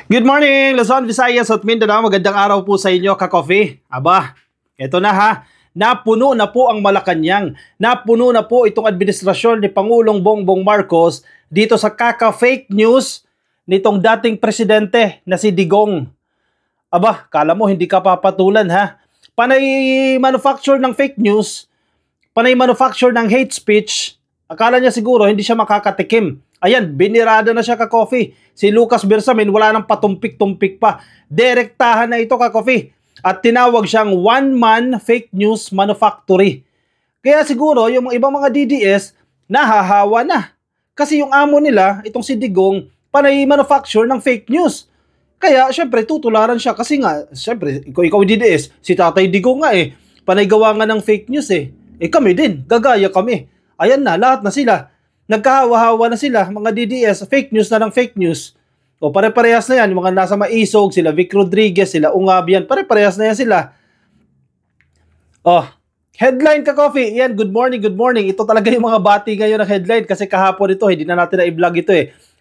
Good morning, Luzon, Visayas at Mindanao. Magandang araw po sa inyo, ka-coffee. Aba, eto na ha. Napuno na po ang Malacanang. Napuno na po itong administrasyon ni Pangulong Bongbong Marcos dito sa kaka-fake news nitong dating presidente na si Digong. Aba, kala mo hindi ka papatulan ha. Panay manufacture ng fake news, panay manufacture ng hate speech. Akala niya siguro hindi siya makakatikim. Ayan, binirada na siya, ka-coffee. Si Lucas Bersamin, wala nang patumpik-tumpik pa. Direktahan na ito, ka-coffee. At tinawag siyang one-man fake news manufactory. Kaya siguro, yung ibang mga DDS, nahahawa na. Kasi yung amo nila, itong si Digong, panay manufacture ng fake news. Kaya, syempre, tutularan siya. Kasi nga, syempre, ikaw DDS, si Tatay Digong nga panay gawa nga ng fake news kami din, gagaya kami. Ayan na, lahat na sila. Nagkahawa-hawa na sila, mga DDS, fake news na ng fake news. O pare-parehas na yan, yung mga nasa Maisog, sila Vic Rodriguez, sila Ungabian, pare-parehas na yan sila. Oh, headline, ka-coffee, yan, good morning, good morning. Ito talaga yung mga bati ngayon ng headline kasi kahapon ito, hindi na natin na-i-vlog ito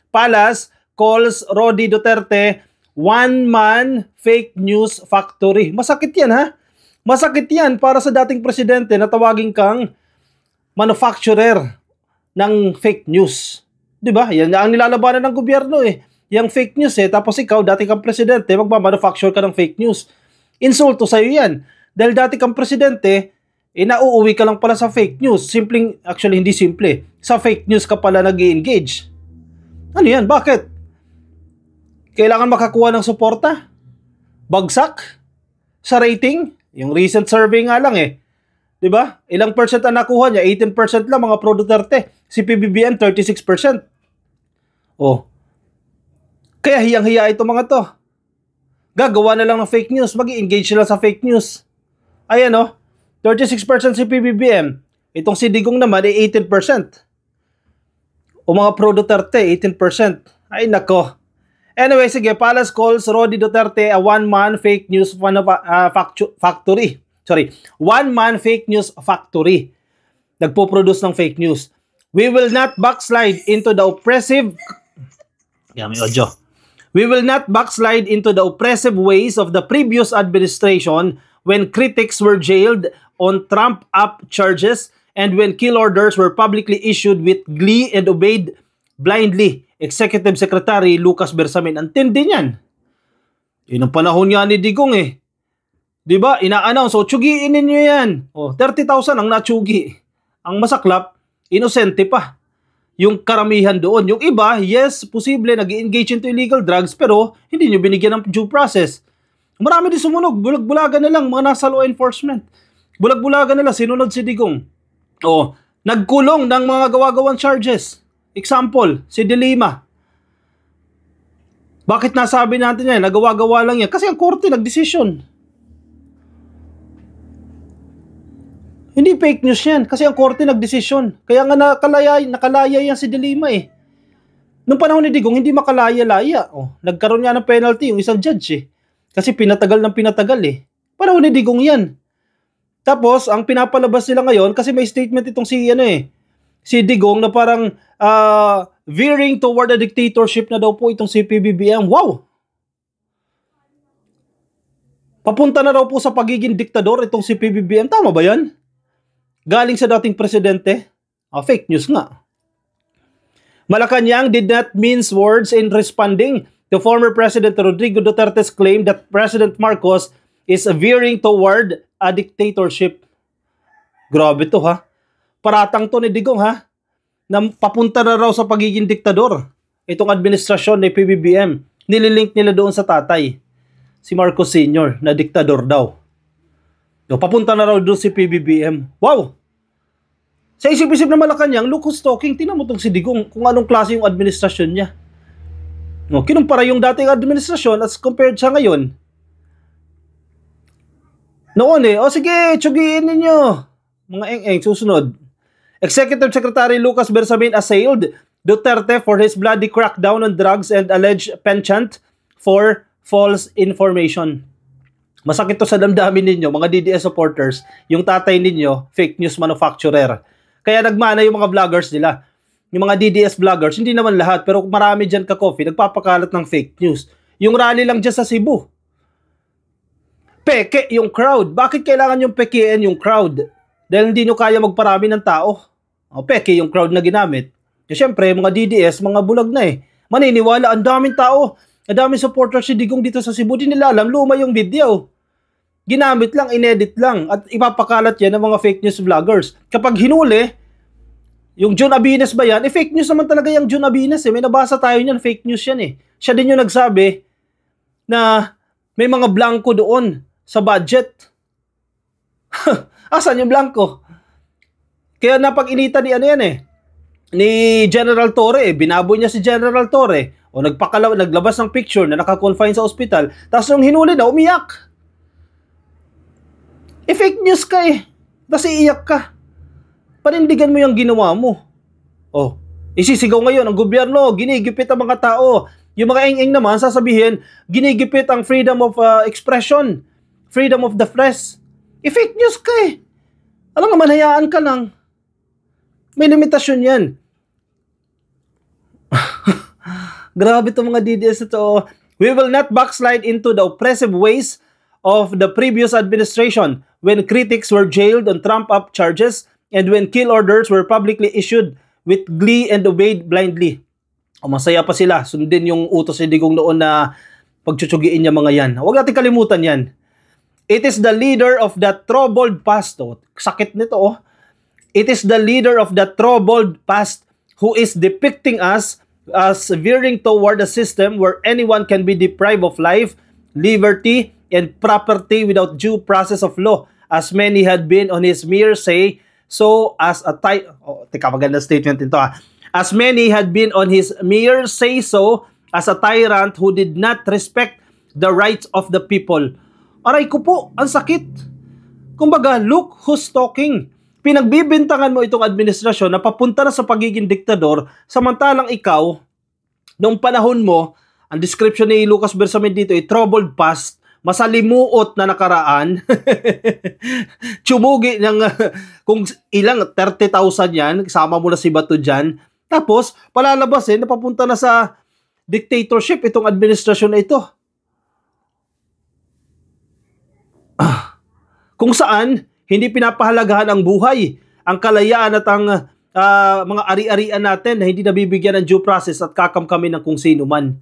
Palace calls Rodi Duterte one-man fake news factory. Masakit yan ha? Masakit yan para sa dating presidente na tawagin kang manufacturer ng fake news. 'Di ba? Yan ang nilalabanan ng gobyerno Yang fake news tapos ikaw dati kang presidente, magma-manufacture ka ng fake news. Insulto sa iyo 'yan. Dahil dati kang presidente, nauuwi ka lang pala sa fake news. Actually hindi simple. Sa fake news ka pala nag-i-engage. Ano 'yan? Bakit? Kailangan makakuha ng suporta? Bagsak sa rating? Yung recent survey nga lang 'Di ba? Ilang percent ang nakuha niya? 18% lang mga pro Duterte. Si PBBM 36%. Oh. Kaya hiyang-hiya ito mga to. Gagawa na lang ng fake news, magi-engage sila sa fake news. Ayan 36% si PBBM. Itong si Digong naman 18%. O mga pro Duterte 18%. Ay nako. Anyway, sige, Palace calls Rodi Duterte a one-man fake news factory. One-man fake news factory. Nagpo-produce ng fake news. We will not backslide into the oppressive We will not backslide into the oppressive ways of the previous administration when critics were jailed on Trump-up charges and when kill orders were publicly issued with glee and obeyed blindly. Executive Secretary Lucas Bersamin. Ang tindi niyan. Yun ang panahon nga ni Digong Diba? Ina-announce. So, tsugiin ninyo yan. 30,000 ang natsugi. Ang masaklap, inosente pa. Yung karamihan doon. Yung iba, yes, posible nag-engage into illegal drugs pero hindi nyo binigyan ng due process. Marami din sumunog. Bulag-bulagan na lang mga nasa law enforcement. Bulag-bulagan na lang. Sinunod si Digong. Nagkulong ng mga gawa-gawang charges. Example, si De Lima. Bakit nasabi natin yan? Nagawa-gawa lang yan. Kasi ang korte nagdesisyon. Hindi fake news yan. Kasi ang korte nagdesisyon. Kaya nga nakalaya yan si De Lima Nung panahon ni Digong, hindi makalaya-laya. Nagkaroon nga ng penalty yung isang judge Kasi pinatagal ng pinatagal Panahon ni Digong yan. Tapos, ang pinapalabas nila ngayon, kasi may statement itong si Digong na parang veering toward a dictatorship na daw po itong si PBBM. Wow! Papunta na raw po sa pagiging diktador itong si PBBM. Tama ba yan? Galing sa dating presidente? Fake news nga. Malacanang did not mince words in responding to former President Rodrigo Duterte's claim that President Marcos is veering toward a dictatorship. Grabe to Paratang to ni Digong na papunta na raw sa pagiging diktador. Itong administrasyon ni PBBM. Nililink nila doon sa tatay. Si Marcos Sr. na diktador daw. Papunta na raw doon si PBBM. Wow! Sa isip-isip na Malacanang, look who's talking. Tingnan mo itong si Digong kung anong klase yung administrasyon niya. Kinumpara yung dating administrasyon as compared sa ngayon. Noon sige, tsugiin ninyo. Mga eng-eng, susunod. Executive Secretary Lucas Bersamin assailed Duterte for his bloody crackdown on drugs and alleged penchant for false information. Masakit to sa damdamin ninyo, mga DDS supporters, yung tatay ninyo, fake news manufacturer. Kaya nagmana yung mga vloggers nila. Yung mga DDS vloggers, hindi naman lahat, pero marami dyan, ka-coffee, nagpapakalat ng fake news. Yung rally lang dyan sa Cebu. Peke yung crowd. Bakit kailangan yung pekein yung crowd? Dahil hindi nyo kaya magparami ng tao. O, peke yung crowd na ginamit. Siyempre, mga DDS, mga bulag na eh. Maniniwala, ang daming tao. Ang daming supporters si Digong dito sa Cebu. Di nila alam, luma yung video. Ginamit lang, inedit lang. At ipapakalat yan ng mga fake news vloggers. Kapag hinuli, yung Jun Abines ba yan? Fake news naman talaga yung Jun Abines eh. May nabasa tayo niyan, fake news yan eh. Siya din yung nagsabi na may mga blanco doon sa budget. Asan yung blanco? Kaya napag-inita ni ano yan eh. Ni General Torre, binaboy niya si General Torre. O naglabas ng picture na naka-confine sa ospital. Tapos nung hinuli na, umiyak. Fake news ka eh. Tapos iiyak ka. Panindigan mo yung ginawa mo. O, isisigaw ngayon ang gobyerno, ginigipit ang mga tao. Yung mga eng-eng naman, sasabihin, ginigipit ang freedom of expression, freedom of the press. Fake news ka eh. Alam nga, manhayaan ka lang. May limitasyon yan. Grabe itong mga DDS ito. We will not backslide into the oppressive ways of the previous administration when critics were jailed on Trump-up charges and when kill orders were publicly issued with glee and obeyed blindly. O, masaya pa sila. Sundin yung utos ni Digong noon na pagtsutugiin niya mga yan. Huwag natin kalimutan yan. It is the leader of that troubled past. Oh, sakit nito oh. It is the leader of that troubled past who is depicting us as veering toward a system where anyone can be deprived of life, liberty, and property without due process of law, as many had been on his mere say so as a maganda statement ito ah. As many had been on his mere say so as a tyrant who did not respect the rights of the people. Aray ko po, ang sakit. Kumbaga, look who's talking. Pinagbibintangan mo itong administrasyon na papunta na sa pagiging diktador, samantalang ikaw, noong panahon mo, ang description ni Lucas Bersamin dito ay troubled past, masalimuot na nakaraan, tsumugi ng kung ilang 30,000 yan, kasama mo na si Bato dyan, tapos palalabas napapunta na sa dictatorship itong administrasyon na ito. Kung saan, hindi pinapahalagahan ang buhay, ang kalayaan at ang mga ari-arian natin na hindi nabibigyan ng due process at kakamkamin ng kung sino man.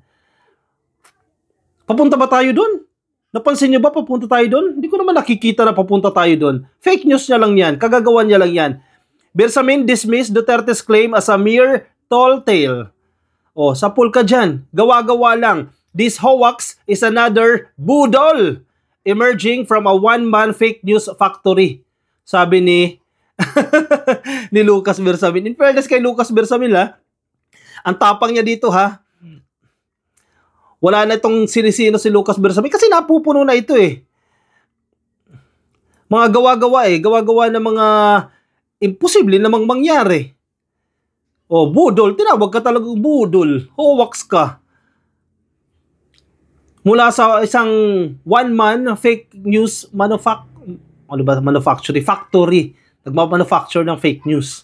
Papunta ba tayo doon? Napansin niyo ba papunta tayo doon? Hindi ko naman nakikita na papunta tayo doon. Fake news niya lang yan. Kagagawan niya lang yan. Bersamin dismissed Duterte's claim as a mere tall tale. O, sapul ka dyan. Gawa-gawa lang. This hoax is another budol emerging from a one-man fake news factory. Sabi ni Lucas Bersamin. In fairness kay Lucas Bersamin ang tapang niya dito wala na itong sinisino si Lucas Bersamin kasi napupuno na ito eh. Mga gawa-gawa gawa-gawa na mga imposible namang mangyari. O, budol, tinawag ka talagang budol. Hoax ka. Mula sa isang one-man fake news manufacturing factory. Nagmamanufacture ng fake news.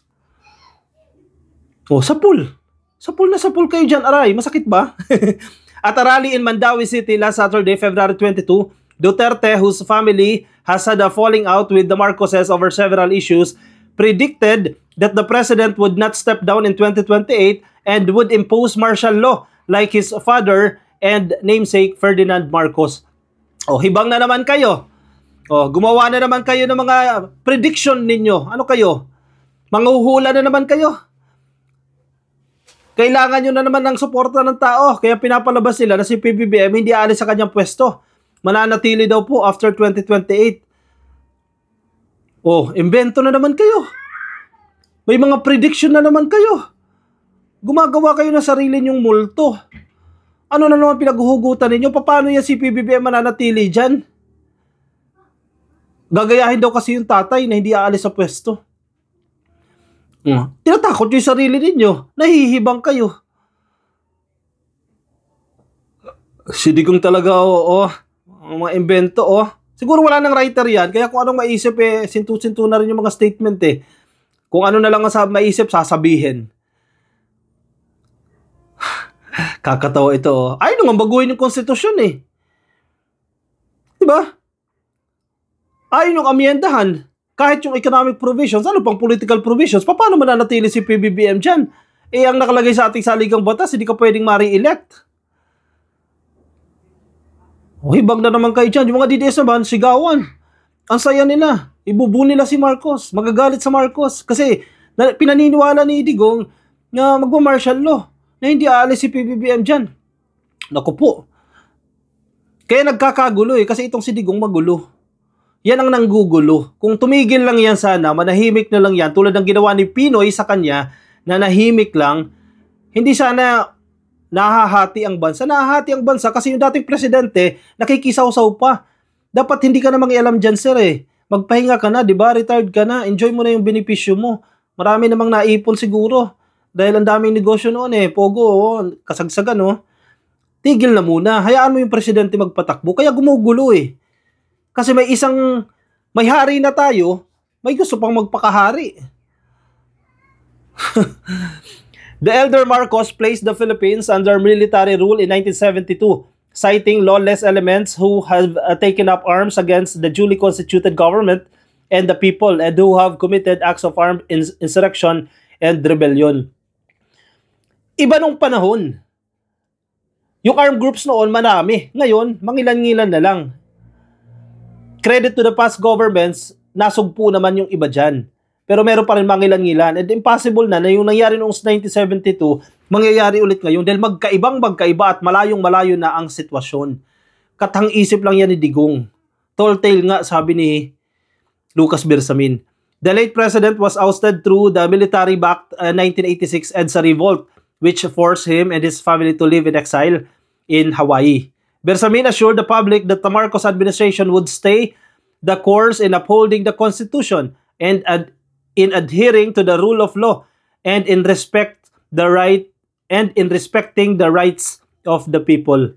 O, sapul. Sapul na sapul kayo dyan, aray. Masakit ba? At a rally in Mandawi City last Saturday, February 22, Duterte, whose family has had a falling out with the Marcoses over several issues, predicted that the president would not step down in 2028 and would impose martial law like his father and namesake Ferdinand Marcos. O, hibang na naman kayo. O, gumawa na naman kayo ng mga prediction ninyo. Ano kayo? Manghuhula na naman kayo. Kailangan nyo na naman ng suporta ng tao. Kaya pinapalabas nila na si PBBM hindi aalis sa kanyang pwesto. Mananatili daw po after 2028. O, imbento na naman kayo. May mga prediction na naman kayo. Gumagawa kayo ng sarili nyong multo. Ano na naman pinaghuhugutan ninyo? Paano yan si PBBM mananatili dyan? Gagayahin daw kasi yung tatay na hindi aalis sa pwesto. Tinatakot yung sarili ninyo. Nahihibang kayo. Si Digong talaga, ang mga invento, Siguro wala nang writer yan. Kaya kung anong maisip, sintu-sintu na rin yung mga statement Kung ano na lang ang maisip, sasabihin. Kakatawa ito. Oh. Ayaw naman baguhin yung konstitusyon eh. Diba? Ayaw yung amyendahan. Kahit yung economic provisions, ano pang political provisions, paano mananatili si PBBM dyan? Eh, ang nakalagay sa ating saligang batas, hindi ka pwedeng ma-re-elect. O, hibang na naman kayo dyan. Yung mga DDS naman, sigawan. Ang saya nila. Ibubu nila si Marcos. Magagalit sa Marcos. Kasi, pinaniniwala ni Digong na magma-martial law. Na hindi aalis si PBBM dyan. Naku po. Kaya nagkakagulo eh. Kasi itong si Digong magulo. Yan ang nanggugulo. Kung tumigil lang yan sana, manahimik na lang yan, tulad ng ginawa ni Pinoy sa kanya, na nahimik lang, hindi sana nahahati ang bansa. Nahahati ang bansa kasi yung dating presidente, nakikisaw-saw pa. Dapat hindi ka na mangialam dyan, sir eh. Magpahinga ka na, di ba? Retired ka na. Enjoy mo na yung benepisyo mo. Marami namang naipon siguro. Dahil ang daming negosyo noon eh. Pogo, oh, kasagsagan, oh. Tigil na muna. Hayaan mo yung presidente magpatakbo. Kaya gumugulo eh. Kasi may hari na tayo, may gusto pang magpakahari. The elder Marcos placed the Philippines under military rule in 1972, citing lawless elements who have taken up arms against the duly constituted government and the people and who have committed acts of armed insurrection and rebellion. Iba nung panahon. Yung armed groups noon marami. Ngayon, mangilan-ngilan na lang. Credit to the past governments, nasugpo naman yung iba dyan. Pero meron pa rin mangilan-ngilan. And impossible na yung nangyari noong 1972, mangyayari ulit ngayon dahil magkaiba at malayong-malayo na ang sitwasyon. Katang-isip lang yan ni Digong. Tall tale nga, sabi ni Lucas Bersamin. The late president was ousted through the military-backed 1986 EDSA revolt, which forced him and his family to live in exile in Hawaii. Bersamin assured the public that the Marcos administration would stay the course in upholding the Constitution and in adhering to the rule of law and in respecting the rights of the people.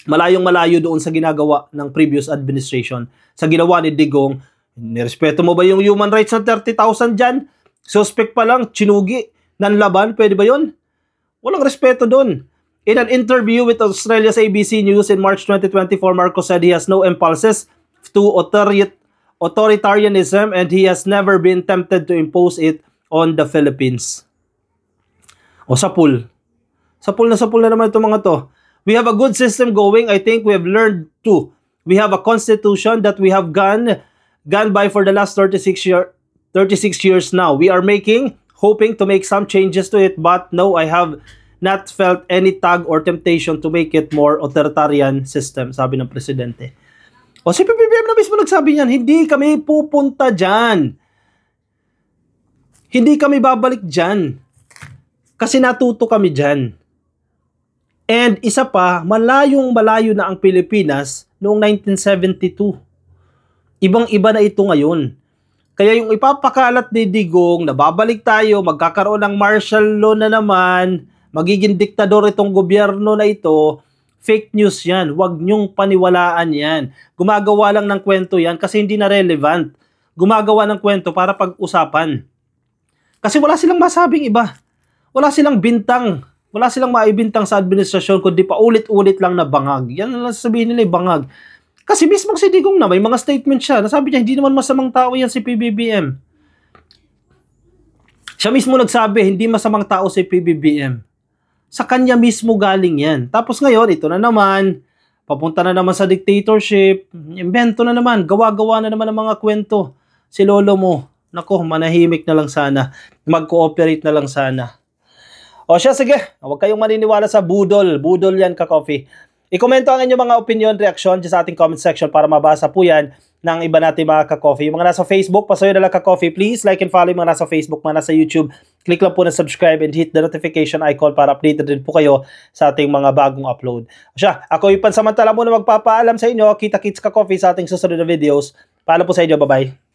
Malayong-malayo doon sa ginagawa ng previous administration. Sa ginawa ni Digong, nirespeto mo ba yung human rights ng 30,000 dyan? Suspect pa lang, chinugi, nanlaban, pwede ba yun? Walang respeto doon. In an interview with Australia's ABC News in March 2024, Marcos said he has no impulses to authoritarianism and he has never been tempted to impose it on the Philippines. O sapul. Sapul na naman itong mga to. We have a good system going. I think we have learned to. We have a constitution that we have gone by for the last 36 years now. We are hoping to make some changes to it, but no, I have not felt any tug or temptation to make it more authoritarian system, sabi ng presidente. O si PBBM na mismo nagsabi niyan, hindi kami pupunta dyan. Hindi kami babalik dyan. Kasi natuto kami dyan. And isa pa, malayong-malayo na ang Pilipinas noong 1972. Ibang-iba na ito ngayon. Kaya yung ipapakalat ni Digong na babalik tayo, magkakaroon ng martial law na naman, magiging diktador itong gobyerno na ito, fake news yan. Huwag nyong paniwalaan yan. Gumagawa lang ng kwento yan kasi hindi na relevant. Gumagawa ng kwento para pag-usapan. Kasi wala silang masabing iba. Wala silang bintang. Wala silang maibintang sa administrasyon kundi pa ulit-ulit lang na bangag. Yan lang sabihin nila, bangag. Kasi mismo si Digong na may mga statement siya. Nasabi niya, hindi naman masamang tao yan si PBBM. Siya mismo nagsabi, hindi masamang tao si PBBM. Sa kanya mismo galing yan. Tapos ngayon, ito na naman, papunta na naman sa dictatorship, invento na naman, gawa-gawa na naman ng mga kwento. Si lolo mo, nako, manahimik na lang sana, mag-cooperate na lang sana. O siya, sige, huwag kayong maniniwala sa budol. Budol yan, ka-coffee. I-komento ang inyong mga opinion, reaction sa ating comment section para mabasa po yan ng iba natin mga ka-coffee. Yung mga nasa Facebook, pasuyo na lang ka-coffee. Please like and follow yung mga nasa Facebook, mga nasa YouTube. Click lang po na subscribe and hit the notification icon para updated din po kayo sa ating mga bagong upload. Siya, ako yung pansamantala muna magpapaalam sa inyo. Kita-kits ka-coffee sa ating susunod na videos. Paalam po sa inyo. Bye-bye.